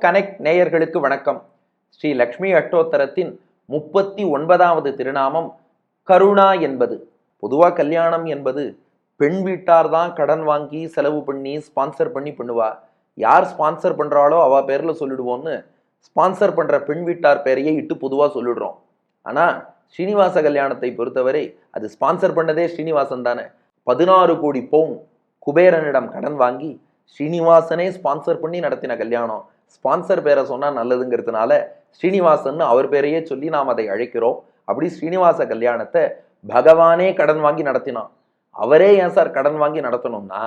Connect நேயர்களுக்கு வணக்கம். ஸ்ரீ லக்ஷ்மி அஷ்டோத்தரத்தின் 39வது திருநாமம் கருணா என்பது. பொதுவா கல்யாணம் என்பது பெண் வீட்டார் தான் கடன் வாங்கி செலவு பண்ணி ஸ்பான்சர் பண்ணி பண்ணுவா. யார் ஸ்பான்சர் பண்றாளோ அவ பேர்ல சொல்லிடுவோம்னு ஸ்பான்சர் பண்ற பெண் வீட்டார் பேரையே இட்டு பொதுவா சொல்லிடுறோம். ஆனா ஸ்ரீனிவாச கல்யாணத்தை பொறுத்தவரை அது ஸ்பான்சர் பண்ணதே ஸ்ரீனிவாசன் தானே. 16 கோடி பவுன் குபேரனிடம் கடன் வாங்கி ஸ்ரீனிவாசனே ஸ்பான்சர் பண்ணி நடத்தின கல்யாணம். ஸ்பான்சர் பேரை சொன்னா நல்லதுங்கிறதுனால ஸ்ரீனிவாசன் அவர் பேரையே சொல்லி நாம் அதை அழைக்கிறோம். அப்படி ஸ்ரீனிவாச கல்யாணத்தை பகவானே கடன் வாங்கி நடத்தினான். அவரே ஏன் சார் கடன் வாங்கி நடத்தணும்னா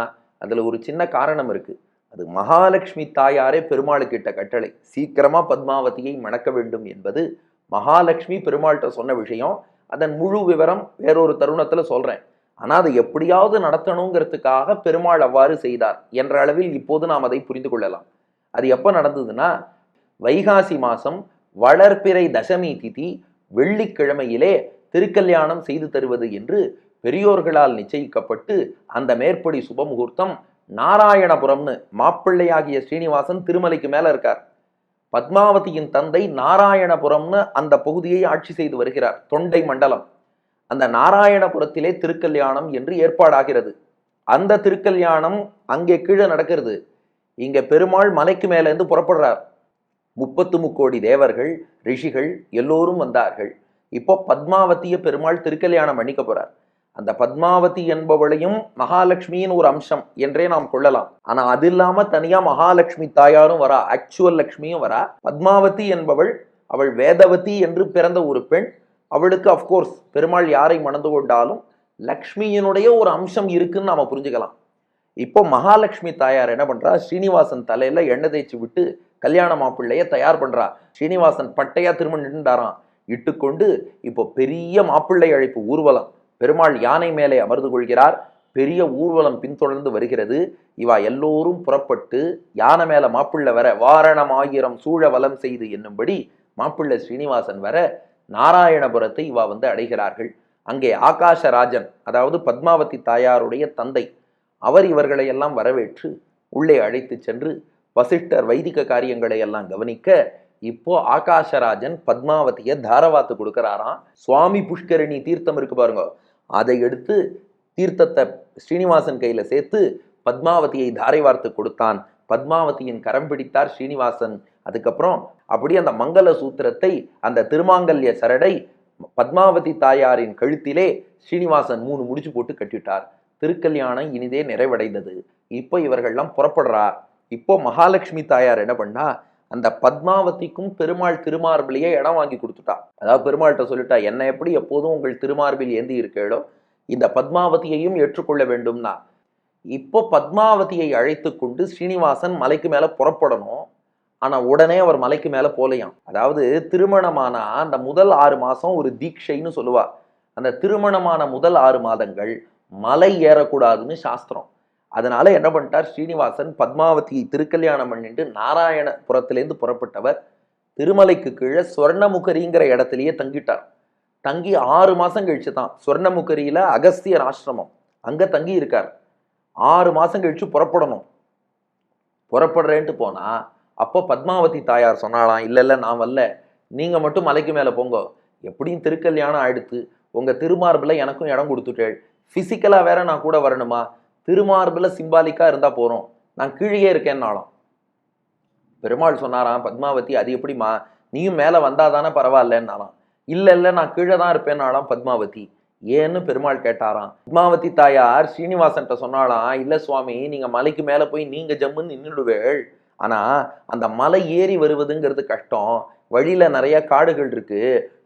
அதுல ஒரு சின்ன காரணம் இருக்கு. அது மகாலட்சுமி தாயாரே பெருமாளுக்கு இட்ட கட்டளை. சீக்கிரமா பத்மாவதியை மணக்க வேண்டும் என்பது மகாலட்சுமி பெருமாள்கிட்ட சொன்ன விஷயம். அதன் முழு விவரம் வேறொரு தருணத்துல சொல்றேன். ஆனா அதை எப்படியாவது நடத்தணுங்கிறதுக்காக பெருமாள் அவ்வாறு செய்தார் என்ற அளவில் இப்போது நாம் அதை புரிந்து கொள்ளலாம். அது எப்ப நடந்ததுன்னா வைகாசி மாசம் வளர்பிறை தசமி திதி வெள்ளிக்கிழமையிலே திருக்கல்யாணம் செய்து தருவது என்று பெரியோர்களால் நிச்சயிக்கப்பட்டு அந்த மேற்படி சுபமுகூர்த்தம் நாராயணபுரம்னு மாப்பிள்ளையாகிய ஸ்ரீனிவாசன் திருமலைக்கு மேல இருக்கார். பத்மாவதியின் தந்தை நாராயணபுரம்னு அந்த பகுதியை ஆட்சி செய்து வருகிறார். தொண்டை மண்டலம். அந்த நாராயணபுரத்திலே திருக்கல்யாணம் என்று ஏற்பாடாகிறது. அந்த திருக்கல்யாணம் அங்கே கீழே நடக்கிறது. இங்க பெருமாள் மலைக்கு மேல இருந்து புறப்படுறார். 33 கோடி தேவர்கள் ரிஷிகள் எல்லோரும் வந்தார்கள். இப்போ பத்மாவதிய பெருமாள் திருக்கல்யாணம் பண்ணிக்க போறார். அந்த பத்மாவதி என்பவளையும் மகாலட்சுமியின் ஒரு அம்சம் என்றே நாம் கொள்ளலாம். ஆனா அது இல்லாம தனியா மகாலட்சுமி தாயாரும் வரா, ஆக்சுவல் லட்சுமியும் வரா. பத்மாவதி என்பவள் அவள் வேதவதி என்று பிறந்த ஒரு பெண். அவளுக்கு அப்கோர்ஸ் பெருமாள் யாரை மணந்து கொண்டாலும் லக்ஷ்மியினுடைய ஒரு அம்சம் இருக்குன்னு நாம புரிஞ்சுக்கலாம். இப்போ மகாலட்சுமி தாயார் என்ன பண்றா, ஸ்ரீனிவாசன் தலையில எண்ணெய் தேய்ச்சி விட்டு கல்யாண மாப்பிள்ளைய தயார் பண்றா. ஸ்ரீனிவாசன் பட்டையா திரும்ப நின்றாராம். இட்டுக்கொண்டு இப்போ பெரிய மாப்பிள்ளை அழைப்பு ஊர்வலம். பெருமாள் யானை மேலே அமர்ந்து கொள்கிறார். பெரிய ஊர்வலம் பின்தொடர்ந்து வருகிறது. இவா எல்லோரும் புறப்பட்டு யானை மேல மாப்பிள்ளை வர வாரணம் 1000 சூழ வலம் செய்து என்னும்படி மாப்பிள்ளை ஸ்ரீனிவாசன் வர நாராயணபுரத்தை இவா அடைகிறார்கள். அங்கே ஆகாசராஜன், அதாவது பத்மாவதி தாயாருடைய தந்தை, அவர் இவர்களை எல்லாம் வரவேற்று உள்ளே அழைத்து சென்று வசிஷ்டர் வைதிக காரியங்களை எல்லாம் கவனிக்க இப்போ ஆகாசராஜன் பத்மாவதியை தாரவாத்து கொடுக்கிறாராம். சுவாமி புஷ்கரணி தீர்த்தம் இருக்கு பாருங்க, அதை எடுத்து தீர்த்தத்தை ஸ்ரீனிவாசன் கையில சேர்த்து பத்மாவதியை தாரை வார்த்து கொடுத்தான். பத்மாவதியின் கரம் பிடித்தார் ஸ்ரீனிவாசன். அதுக்கப்புறம் அப்படி அந்த மங்கள சூத்திரத்தை, அந்த திருமாங்கல்ய சரடை பத்மாவதி தாயாரின் கழுத்திலே ஸ்ரீனிவாசன் 3 முடிச்சு போட்டு கட்டிட்டார். திருக்கல்யாணம் இனிதே நிறைவடைந்தது. இப்போ இவர்கள்லாம் புறப்படுறா. இப்போ மகாலட்சுமி தாயார் என்ன பண்ணா, அந்த பத்மாவதிக்கும் பெருமாள் திருமார்பிலேயே இடம் வாங்கி கொடுத்துட்டா. அதாவது பெருமாள்கிட்ட சொல்லிட்டா, என்ன எப்படி எப்போதும் உங்கள் திருமார்பில் ஏந்தி இருக்கேளோ இந்த பத்மாவதியையும் ஏற்றுக்கொள்ள வேண்டும்னா. இப்போ பத்மாவதியை அழைத்து கொண்டு ஸ்ரீனிவாசன் மலைக்கு மேல புறப்படணும். ஆனா உடனே அவர் மலைக்கு மேல போலையாம். அதாவது திருமணமான அந்த முதல் 6 மாசம் ஒரு தீட்சைன்னு சொல்லுவா. அந்த திருமணமான முதல் 6 மாதங்கள் மலை ஏறக்கூடாதுன்னு சாஸ்திரம். அதனால என்ன பண்ணிட்டார் ஸ்ரீனிவாசன், பத்மாவதியை திருக்கல்யாணம் பண்ணிட்டு நாராயணபுரத்திலேருந்து புறப்பட்டவர் திருமலைக்கு கீழே சொர்ணமுகரிங்கிற இடத்திலேயே தங்கிட்டார். தங்கி 6 மாசம் கழிச்சு தான் சொர்ணமுகரியில அகஸ்தியர் ஆசிரமம், அங்க தங்கி இருக்கார். 6 மாசம் கழிச்சு புறப்படணும். புறப்படுறேன்ட்டு போனா அப்போ பத்மாவதி தாயார் சொன்னாலாம், இல்ல நான் வரல, நீங்க மட்டும் மலைக்கு மேல போங்க, எப்படியும் திருக்கல்யாணம் ஆயிடுத்து, உங்க திருமார்பில் எனக்கும் இடம் கொடுத்துட்டேள், பிசிக்கலா வேற நான் கூட வரணுமா, திருமார்பில் சிம்பாலிக்கா இருந்தா போறோம், நான் கீழே இருக்கேன்னாலும். பெருமாள் சொன்னாராம், பத்மாவதி அது எப்படிமா, நீயும் மேல வந்தாதானே பரவாயில்லன்னாலாம். இல்ல நான் கீழே தான் இருப்பேன்னாலாம் பத்மாவதி. ஏன்னு பெருமாள் கேட்டாராம். பத்மாவதி தாயார் ஸ்ரீனிவாசன்ட்ட சொன்னாலாம், இல்ல சுவாமி, நீங்க மலைக்கு மேல போய் நீங்க ஜம்முன்னு நின்றுடுவேள், ஆனா அந்த மலை ஏறி வருவதுங்கிறது கஷ்டம், வழியில நிறைய காடுகள் இருக்கு,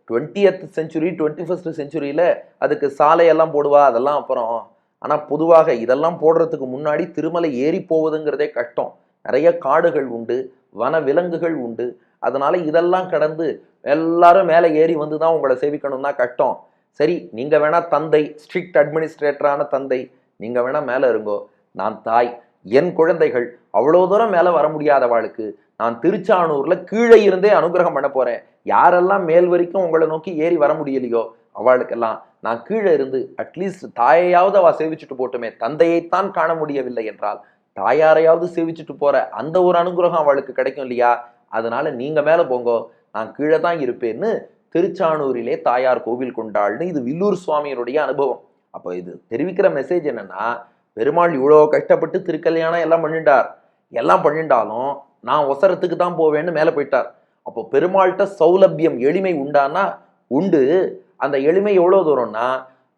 20th செஞ்சுரி 21st செஞ்சுரியில அதுக்கு சாலையெல்லாம் போடுவா, அதெல்லாம் அப்புறம். ஆனா பொதுவாக இதெல்லாம் போடுறதுக்கு முன்னாடி திருமலை ஏறி போவதுங்கிறதே கஷ்டம். நிறைய காடுகள் உண்டு, வன விலங்குகள் உண்டு. அதனால இதெல்லாம் கடந்து எல்லாரும் மேலே ஏறி வந்துதான் உங்களை சேவிக்கணும்னா கஷ்டம். சரி, நீங்க வேணா தந்தை, ஸ்ட்ரிக்ட் அட்மினிஸ்ட்ரேட்டரான தந்தை, நீங்க வேணா மேல இருங்கோ, நான் தாய், என் குழந்தைகள் அவ்வளோ தூரம் மேல வர முடியாதவாளுக்கு நான் திருச்சானூர்ல கீழே இருந்தே அனுகிரகம் பண்ண போறேன். யாரெல்லாம் மேல் வரைக்கும் உங்களை நோக்கி ஏறி வர முடியலையோ அவளுக்கெல்லாம் நான் கீழே இருந்து அட்லீஸ்ட் தாயையாவது அவ சேவிச்சுட்டு போட்டுமே. தந்தையைத்தான் காண முடியவில்லை என்றால் தாயாரையாவது சேவிச்சுட்டு போற அந்த ஒரு அனுகிரகம் அவளுக்கு கிடைக்கும் இல்லையா, அதனால நீங்க மேல போங்கோ, நான் கீழே தான் இருப்பேன்னு திருச்சானூரிலே தாயார் கோவில் கொண்டாள்னு இது வில்லூர் சுவாமியினுடைய அனுபவம். அப்போ இது தெரிவிக்கிற மெசேஜ் என்னன்னா, பெருமாள் இவ்வளோ கஷ்டப்பட்டு திருக்கல்யாணம் எல்லாம் பண்ணிட்டார். எல்லாம் பண்ணிட்டாலும் நான் ஒசரத்துக்கு தான் போவேன்னு மேலே போயிட்டார். அப்போ பெருமாள்கிட்ட சௌலபியம் எளிமை உண்டானா உண்டு. அந்த எளிமை எவ்வளோ தூரம்னா,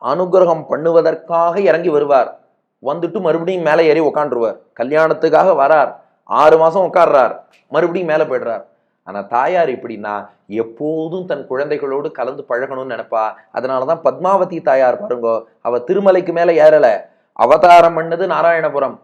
அனுகிரகம் பண்ணுவதற்காக இறங்கி வருவார், வந்துட்டு மறுபடியும் மேலே ஏறி உக்காண்டுருவார். கல்யாணத்துக்காக வரார், 6 மாசம் உட்கார்றார், மறுபடியும் மேலே போயிடுறார். ஆனா தாயார் எப்படின்னா, எப்போதும் தன் குழந்தைகளோடு கலந்து பழகணும்னு நினைப்பா. அதனாலதான் பத்மாவதி தாயார் பாருங்கோ, அவ திருமலைக்கு மேல ஏறல, அவதாரம் பண்ணது நாராயணபுரம்,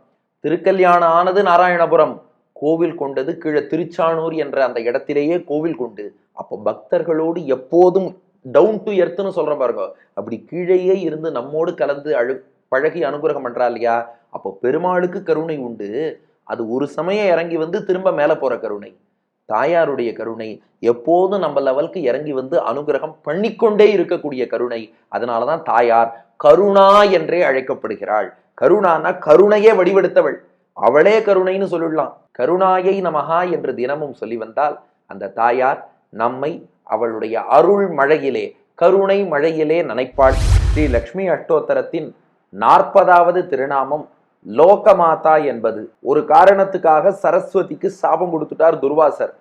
திருக்கல்யாணம் ஆனது நாராயணபுரம், கோவில் கொண்டது கீழே திருச்சானூர் என்ற அந்த இடத்திலேயே கோவில் கொண்டு. அப்போ பக்தர்களோடு எப்போதும் டவுன் டு எர்த்னு சொல்ற பாருங்க, அப்படி கீழேயே இருந்து நம்மோடு கலந்து பழகி அனுகிரகம் பண்றா இல்லையா. அப்போ பெருமாளுக்கு கருணை உண்டு. அது ஒரு சமயம் இறங்கி வந்து திரும்ப மேல போற கருணை. தாயாருடைய கருணை எப்போதும் நம்ம லெவலுக்கு இறங்கி வந்து அனுகிரகம் பண்ணிக்கொண்டே இருக்கக்கூடிய கருணை. அதனாலதான் தாயார் கருணா என்றே அழைக்கப்படுகிறாள். கருணானா கருணையே வடிவெடுத்தவள், அவளே கருணைன்னு சொல்லிடலாம். கருணாயை நமஹா என்று தினமும் சொல்லி வந்தால் அந்த தாயார் நம்மை அவளுடைய அருள் மழையிலே, கருணை மழையிலே நனைப்பாள். ஸ்ரீ லக்ஷ்மி அஷ்டோத்தரத்தின் 40வது திருநாமம் லோகமாதா என்பது. ஒரு காரணத்துக்காக சரஸ்வதிக்கு சாபம் கொடுத்துட்டார் துர்வாசர்.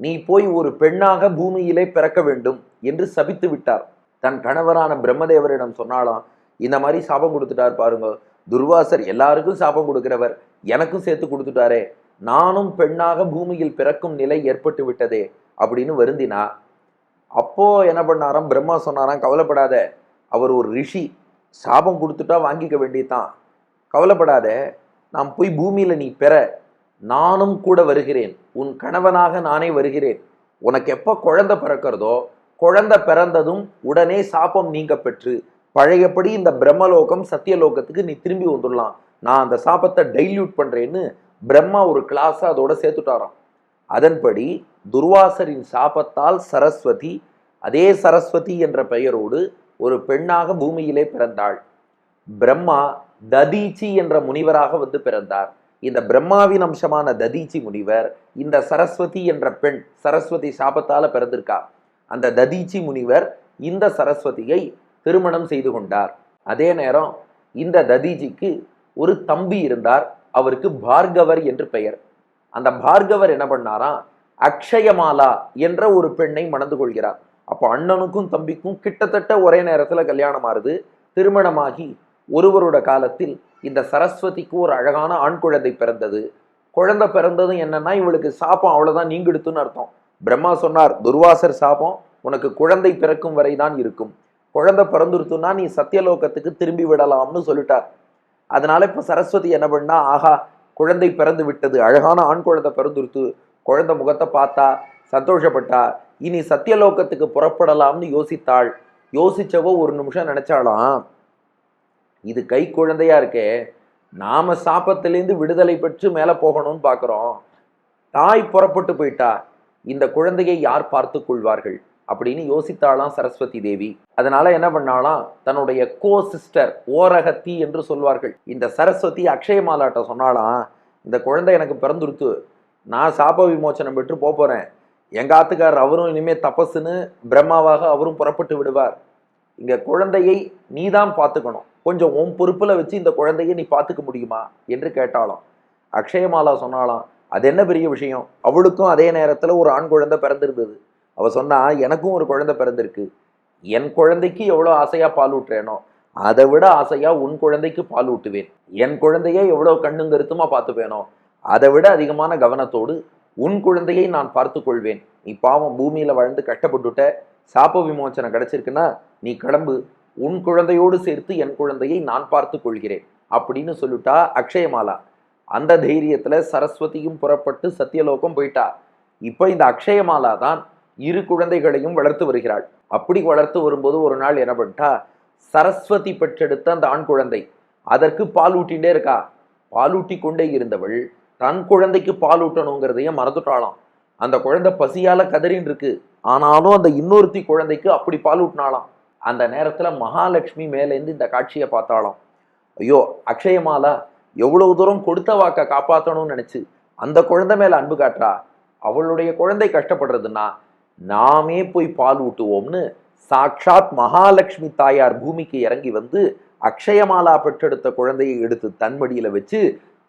நீ போய் ஒரு பெண்ணாக பூமியிலே பிறக்க வேண்டும் என்று சபித்து விட்டார். தன் கணவரான பிரம்மதேவரிடம் சொன்னாலாம், இந்த மாதிரி சாபம் கொடுத்துட்டார் பாருங்க, துர்வாசர் எல்லாருக்கும் சாபம் கொடுக்கிறவர், எனக்கும் சேர்த்து கொடுத்துட்டாரே, நானும் பெண்ணாக பூமியில் பிறக்கும் நிலை ஏற்பட்டு விட்டதே அப்படின்னு வருந்தினா. அப்போ என்ன பண்ணாராம், பிரம்மா சொன்னாராம், கவலைப்படாத, அவர் ஒரு ரிஷி, சாபம் கொடுத்துட்டா வாங்கிக்க வேண்டியதான், கவலைப்படாத, நான் போய் பூமியில நீ பெற நானும் கூட வருகிறேன், உன் கணவனாக நானே வருகிறேன். உனக்கு எப்போ குழந்தை பிறக்கிறதோ, குழந்தை பிறந்ததும் உடனே சாபம் நீங்க பெற்று பழையபடி இந்த பிரம்மலோகம் சத்தியலோகத்துக்கு நீ திரும்பி வந்துடலாம், நான் அந்த சாபத்தை டைல்யூட் பண்றேன்னு பிரம்மா ஒரு கிளாஸ் அதோட சேர்த்துட்டாராம். அதன்படி துர்வாசரின் சாபத்தால் சரஸ்வதி, அதே சரஸ்வதி என்ற பெயரோடு ஒரு பெண்ணாக பூமியிலே பிறந்தாள். பிரம்மா ததீச்சி என்ற முனிவராக வந்து பிறந்தார். இந்த பிரம்மாவின் அம்சமான ததீச்சி முனிவர் இந்த சரஸ்வதி என்ற பெண், சரஸ்வதி சாபத்தால பிறந்திருக்கா. அந்த ததீச்சி முனிவர் இந்த சரஸ்வதியை திருமணம் செய்து கொண்டார். அதே நேரம் இந்த ததீஜிக்கு ஒரு தம்பி இருந்தார், அவருக்கு பார்கவர் என்று பெயர். அந்த பார்கவர் என்ன பண்ணாராம், அக்ஷயமாலா என்ற ஒரு பெண்ணை மணந்து கொள்கிறார். அப்போ அண்ணனுக்கும் தம்பிக்கும் கிட்டத்தட்ட ஒரே நேரத்துல கல்யாணம் ஆறுது. திருமணமாகி ஒருவரோட காலத்தில் இந்த சரஸ்வதிக்கு ஒரு அழகான ஆண் குழந்தை பிறந்தது. குழந்தை பிறந்ததும் என்னன்னா, இவளுக்கு சாபம் அவ்வளவுதான் நீங்கிடுத்துன்னு அர்த்தம். பிரம்மா சொன்னார், துர்வாசர் சாபம் உனக்கு குழந்தை பிறக்கும் வரைதான் இருக்கும், குழந்தை பிறந்துருத்துன்னா நீ சத்தியலோகத்துக்கு திரும்பி விடலாம்னு சொல்லிட்டார். அதனால இப்ப சரஸ்வதி என்ன பண்ணா, ஆஹா குழந்தை பிறந்து விட்டது, அழகான ஆண் குழந்தை பிறந்துருத்து, குழந்தை முகத்தை பார்த்தா சந்தோஷப்பட்டா, இனி சத்தியலோகத்துக்கு புறப்படலாம்னு யோசித்தாள். யோசிச்சவோ ஒரு நிமிஷம் நினைச்சாலாம், இது கை குழந்தையா இருக்கே, நாம சாபத்திலேருந்து விடுதலை பெற்று மேல போகணும்னு பாக்குறோம், தாய் புறப்பட்டு போயிட்டா இந்த குழந்தையை யார் பார்த்து கொள்வார்கள் அப்படின்னு யோசித்தாளாம் சரஸ்வதி தேவி. அதனால என்ன பண்ணாலாம், தன்னுடைய கோ சிஸ்டர் ஓரகத்தி என்று சொல்வார்கள், இந்த சரஸ்வதி அக்ஷயமாலாட்ட சொன்னாலாம், இந்த குழந்தை எனக்கு பிறந்துருத்து, நான் சாப விமோச்சனம் பெற்று போறேன், எங்க ஆத்துக்காரர் அவரும் இனிமே தபசுன்னு பிரம்மாவாக அவரும் புறப்பட்டு விடுவார், இங்க குழந்தையை நீதான் பார்த்துக்கணும், கொஞ்சம் உன் பொறுப்புல வச்சு இந்த குழந்தையை நீ பார்த்துக்க முடியுமா என்று கேட்டாலாம். அக்ஷயமாலா சொன்னாலாம், அது என்ன பெரிய விஷயம், அவளுக்கும் அதே நேரத்துல ஒரு ஆண் குழந்தை பிறந்திருந்தது. அவ சொன்னா, எனக்கும் ஒரு குழந்தை பிறந்திருக்கு, என் குழந்தைக்கு எவ்வளோ ஆசையா பால் ஊட்டுறேனோ அதை விட ஆசையா உன் குழந்தைக்கு பால் ஊட்டுவேன், என் குழந்தையை எவ்வளோ கண்ணும் கருத்துமா பார்த்துப்பேனோ அதை விட அதிகமான கவனத்தோடு உன் குழந்தையை நான் பார்த்து கொள்வேன், நீ பாவம் பூமியில வாழ்ந்து கஷ்டப்பட்டுட்ட, சாப விமோச்சனம் கிடைச்சிருக்குன்னா நீ கிளம்பு, உன் குழந்தையோடு சேர்த்து என் குழந்தையை நான் பார்த்து கொள்கிறேன் அப்படின்னு சொல்லிட்டா அக்ஷயமாலா. அந்த தைரியத்துல சரஸ்வதியும் புறப்பட்டு சத்தியலோகம் போயிட்டா. இப்ப இந்த அக்ஷயமாலா தான் 2 குழந்தைகளையும் வளர்த்து வருகிறாள். அப்படி வளர்த்து வரும்போது ஒரு நாள் என்ன பண்ணிட்டா, சரஸ்வதி பெற்றெடுத்த அந்த ஆண் குழந்தை அதற்கு பால் ஊட்டிகிட்டே இருக்கா. பாலூட்டி கொண்டே இருந்தவள் தன் குழந்தைக்கு பால் ஊட்டணுங்கிறதையும் மறந்துட்டாளாம். அந்த குழந்தை பசியால கதறின்னு இருக்கு, ஆனாலும் அந்த இன்னொருத்தி குழந்தைக்கு அப்படி பால் ஊட்டினாலாம். அந்த நேரத்துல மகாலட்சுமி மேலேருந்து இந்த காட்சியை பார்த்தாலாம். ஐயோ, அக்ஷயமாலா எவ்வளவு தூரம் கொடுத்த வாக்க காப்பாற்றணும்னு நினைச்சு அந்த குழந்தை மேல அன்பு காட்டுறா, அவளுடைய குழந்தை கஷ்டப்படுறதுன்னா நாமே போய் பால் ஊட்டுவோம்னு சாட்சாத் மகாலட்சுமி தாயார் பூமிக்கு இறங்கி வந்து அக்ஷயமாலா பெற்றெடுத்த குழந்தையை எடுத்து தன்மடியில வச்சு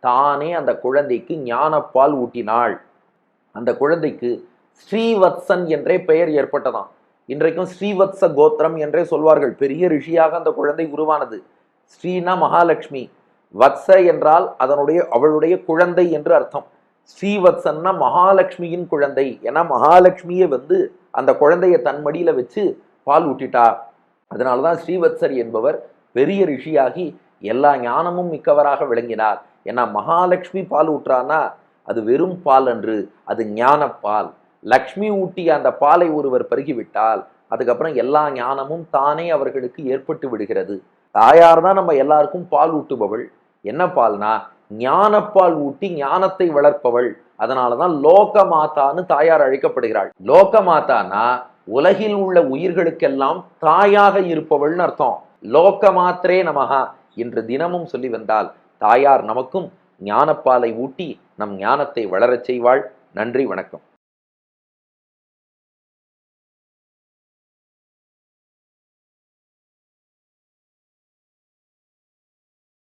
தானே அந்த குழந்தைக்கு ஞானப்பால் ஊட்டினாள். அந்த குழந்தைக்கு ஸ்ரீவத்சன் என்றே பெயர் ஏற்பட்டதாம். இன்றைக்கும் ஸ்ரீவத்ச கோத்திரம் என்றே சொல்வார்கள். பெரிய ரிஷியாக அந்த குழந்தை உருவானது. ஸ்ரீனா மகாலட்சுமி, வத்ச என்றால் அவளுடைய குழந்தை என்று அர்த்தம். ஸ்ரீவத்சன்னா மகாலட்சுமியின் குழந்தை. ஏன்னா மகாலட்சுமியே வந்து அந்த குழந்தைய தன் மடியில வச்சு பால் ஊட்டிட்டார். அதனாலதான் ஸ்ரீவத்சர் என்பவர் பெரிய ரிஷியாகி எல்லா ஞானமும் மிக்கவராக விளங்கினார். ஏன்னா மகாலட்சுமி பால் ஊற்றானா அது வெறும் பால் அன்று, அது ஞானப்பால். லக்ஷ்மி ஊட்டிய அந்த பாலை ஒருவர் பருகிவிட்டால் அதுக்கப்புறம் எல்லா ஞானமும் தானே அவர்களுக்கு ஏற்பட்டு விடுகிறது. தாயார் தான் நம்ம எல்லாருக்கும் பால் ஊட்டுபவள். என்ன பால்னா ஞானப்பால் ஊட்டி ஞானத்தை வளர்ப்பவள். அதனாலதான் லோக மாதான்னு தாயார் அழைக்கப்படுகிறாள். லோக மாதானா உலகில் உள்ள உயிர்களுக்கெல்லாம் தாயாக இருப்பவள்னு அர்த்தம். லோக மாத்திரே நமகா என்று தினமும் சொல்லி வந்தால் தாயார் நமக்கும் ஞானப்பாலை ஊட்டி நம் ஞானத்தை வளரச் செய்வாள். நன்றி, வணக்கம்.